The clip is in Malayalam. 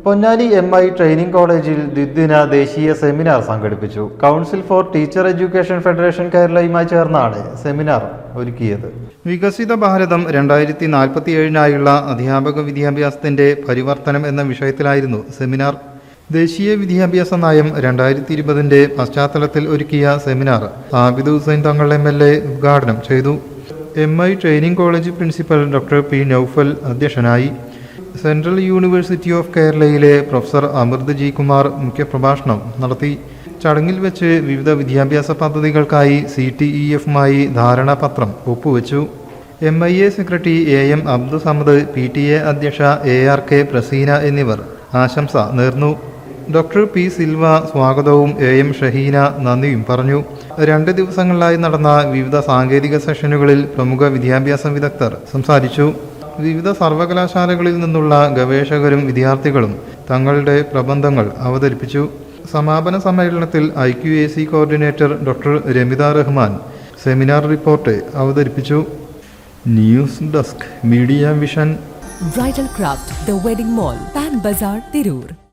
പൊന്നാനി MI ട്രെയിനിംഗ് കോളേജിൽ ദ്വിദിന ദേശീയ സെമിനാർ സംഘടിപ്പിച്ചു. Council for teacher education federation കേരളയുമായി ചേർന്നാണ് സെമിനാർ ഒരുക്കിയത്. വികസിത ഭാരതം 2047-നായുള്ള അധ്യാപക വിദ്യാഭ്യാസത്തിന്റെ പരിവർത്തനം എന്ന വിഷയത്തിലായിരുന്നു സെമിനാർ. ദേശീയ വിദ്യാഭ്യാസ നയം 2020-ന്റെ പശ്ചാത്തലത്തിൽ ഒരുക്കിയ സെമിനാർ ആബിദ് ഹുസൈൻ തങ്ങൾ MLA ഉദ്ഘാടനം ചെയ്തു. MI training college principal doctor P. Noufal അധ്യക്ഷനായി. സെൻട്രൽ യൂണിവേഴ്സിറ്റി ഓഫ് കേരളയിലെ പ്രൊഫസർ അമൃത് G. കുമാർ മുഖ്യപ്രഭാഷണം നടത്തി. ചടങ്ങിൽ വെച്ച് വിവിധ വിദ്യാഭ്യാസ പദ്ധതികൾക്കായി CTEF-മായി ധാരണാപത്രം ഒപ്പുവെച്ചു. MIA secretary AM Abdussamad, PTA അധ്യക്ഷ ARK പ്രസീന എന്നിവർ ആശംസ നേർന്നു. Doctor P. സിൽവ സ്വാഗതവും AM ഷഹീന നന്ദിയും പറഞ്ഞു. 2 ദിവസങ്ങളിലായി നടന്ന വിവിധ സാങ്കേതിക സെഷനുകളിൽ പ്രമുഖ വിദ്യാഭ്യാസ വിദഗ്ധർ സംസാരിച്ചു. വിവിധ സർവകലാശാലകളിൽ നിന്നുള്ള ഗവേഷകരും വിദ്യാർത്ഥികളും തങ്ങളുടെ പ്രബന്ധങ്ങൾ അവതരിപ്പിച്ചു. സമാപന സമ്മേളനത്തിൽ IQAC coordinator doctor Ramitha Rahman seminar report അവതരിപ്പിച്ചു. News desk, media vision. Bridal craft, the wedding mall, Pan Bazaar, Tirur.